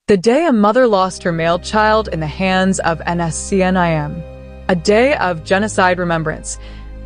The day a mother lost her male child in the hands of Nscn. A day of genocide remembrance.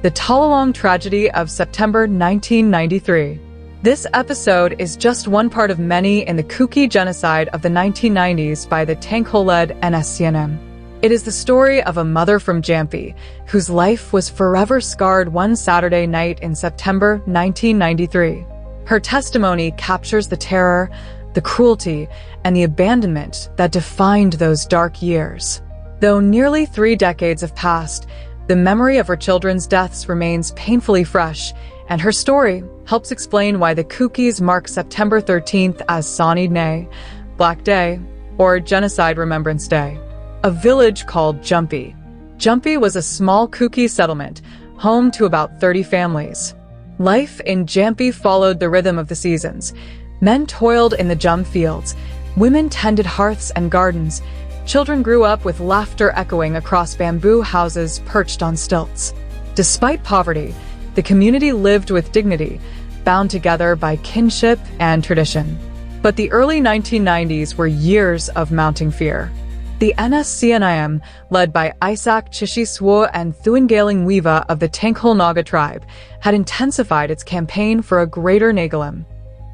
The Talalong tragedy of September 1993. This episode is just one part of many in the Kuki genocide of the 1990s by the Tankhol-led Nscn. It is the story of a mother from Jampy, whose life was forever scarred one Saturday night in September 1993. Her testimony captures the terror, the cruelty, and the abandonment that defined those dark years. Though nearly 3 decades have passed, the memory of her children's deaths remains painfully fresh, and her story helps explain why the Kukis mark September 13th as Sani Day, Black Day, or Genocide Remembrance Day. A village called Jampy. Jampy was a small Kuki settlement, home to about 30 families. Life in Jampy followed the rhythm of the seasons. Men toiled in the jam fields, women tended hearths and gardens, children grew up with laughter echoing across bamboo houses perched on stilts. Despite poverty, the community lived with dignity, bound together by kinship and tradition. But the early 1990s were years of mounting fear. The Nscn, led by Isaac Chishiswo and Thuingaling Wiva of the Tankhol Naga tribe, had intensified its campaign for a greater Nagalim.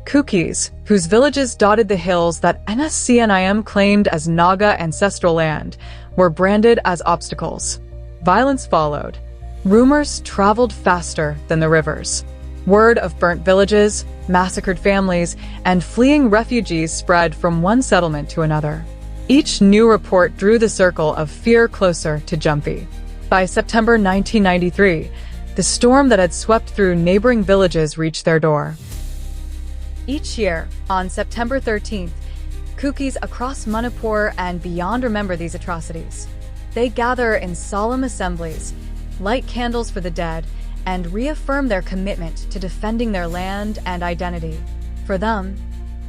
Kukis, whose villages dotted the hills that Nscn claimed as Naga ancestral land, were branded as obstacles. Violence followed. Rumors traveled faster than the rivers. Word of burnt villages, massacred families, and fleeing refugees spread from one settlement to another. Each new report drew the circle of fear closer to Jampy. By September 1993, the storm that had swept through neighboring villages reached their door. Each year, on September 13th, Kukis across Manipur and beyond remember these atrocities. They gather in solemn assemblies, light candles for the dead, and reaffirm their commitment to defending their land and identity. For them,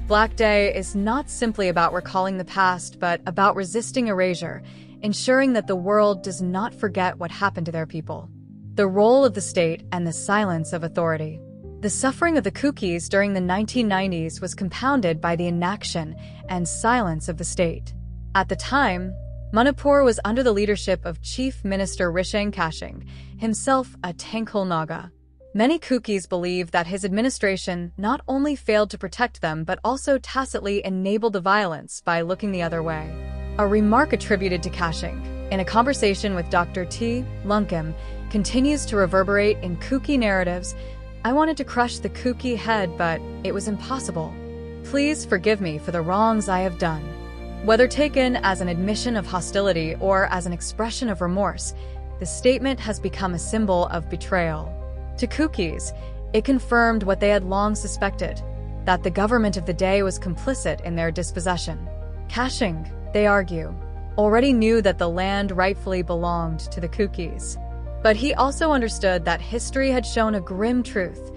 Black Day is not simply about recalling the past, but about resisting erasure, ensuring that the world does not forget what happened to their people. The role of the state and the silence of authority. The suffering of the Kukis during the 1990s was compounded by the inaction and silence of the state. At the time, Manipur was under the leadership of Chief Minister Rishang Kashing, himself a Tankhol Naga. Many Kukis believe that his administration not only failed to protect them but also tacitly enabled the violence by looking the other way. A remark attributed to Kashing, in a conversation with Dr. T. Lunkem, continues to reverberate in Kuki narratives. "I wanted to crush the Kuki head, but it was impossible. Please forgive me for the wrongs I have done." Whether taken as an admission of hostility or as an expression of remorse, the statement has become a symbol of betrayal. To Kukis, it confirmed what they had long suspected, that the government of the day was complicit in their dispossession. Kashing, they argue, already knew that the land rightfully belonged to the Kukis. But he also understood that history had shown a grim truth.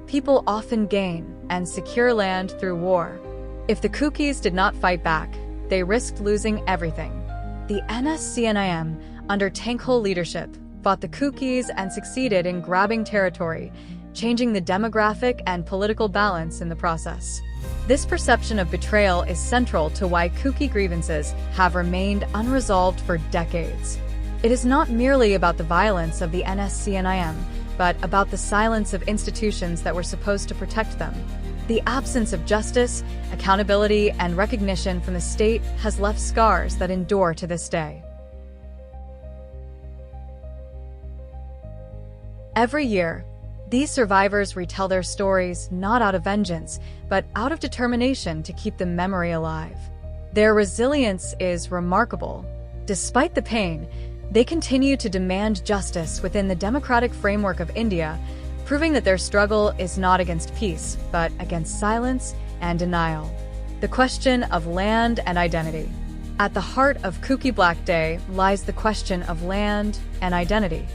People often gain and secure land through war. If the Kukis did not fight back, they risked losing everything. The Nscn, under Tankhol leadership, fought the Kukis and succeeded in grabbing territory, changing the demographic and political balance in the process. This perception of betrayal is central to why Kuki grievances have remained unresolved for decades. It is not merely about the violence of the Nscn, but about the silence of institutions that were supposed to protect them. The absence of justice, accountability, and recognition from the state has left scars that endure to this day. Every year, these survivors retell their stories not out of vengeance, but out of determination to keep the memory alive. Their resilience is remarkable. Despite the pain, they continue to demand justice within the democratic framework of India, proving that their struggle is not against peace, but against silence and denial. The question of land and identity. At the heart of Kuki Black Day lies the question of land and identity.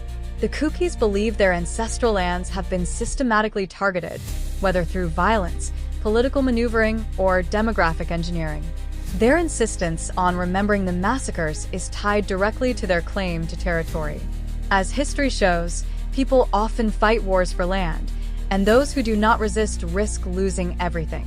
The Kukis believe their ancestral lands have been systematically targeted, whether through violence, political maneuvering, or demographic engineering. Their insistence on remembering the massacres is tied directly to their claim to territory. As history shows, people often fight wars for land, and those who do not resist risk losing everything.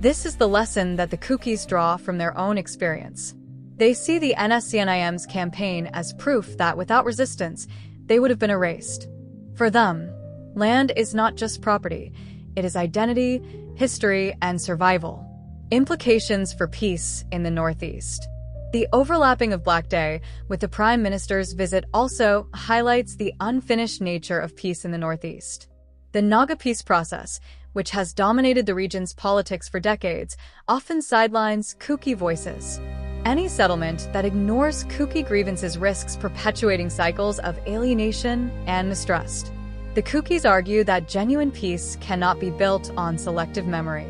This is the lesson that the Kukis draw from their own experience. They see the Nscn's campaign as proof that without resistance, they would have been erased. For them, land is not just property, it is identity, history, and survival. Implications for peace in the Northeast. The overlapping of Black Day with the Prime Minister's visit also highlights the unfinished nature of peace in the Northeast. The Naga peace process, which has dominated the region's politics for decades, often sidelines Kuki voices. Any settlement that ignores Kuki grievances risks perpetuating cycles of alienation and mistrust. The Kukis argue that genuine peace cannot be built on selective memory.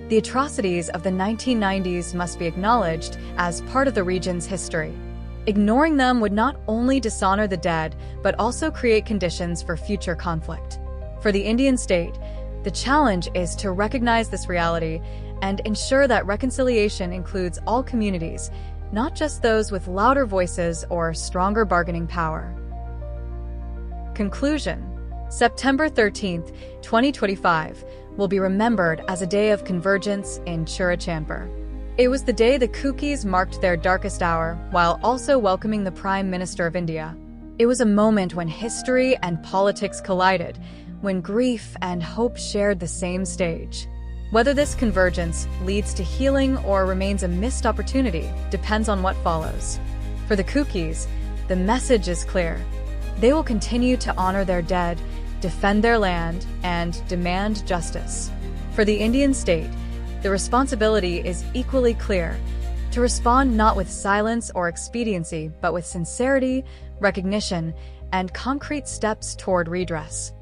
The atrocities of the 1990s must be acknowledged as part of the region's history. Ignoring them would not only dishonor the dead, but also create conditions for future conflict. For the Indian state, the challenge is to recognize this reality and ensure that reconciliation includes all communities, not just those with louder voices or stronger bargaining power. Conclusion. September 13, 2025, will be remembered as a day of convergence in Churachandpur. It was the day the Kukis marked their darkest hour while also welcoming the Prime Minister of India. It was a moment when history and politics collided, when grief and hope shared the same stage. Whether this convergence leads to healing or remains a missed opportunity depends on what follows. For the Kukis, the message is clear. They will continue to honor their dead, defend their land, and demand justice. For the Indian state, the responsibility is equally clear: to respond not with silence or expediency, but with sincerity, recognition, and concrete steps toward redress.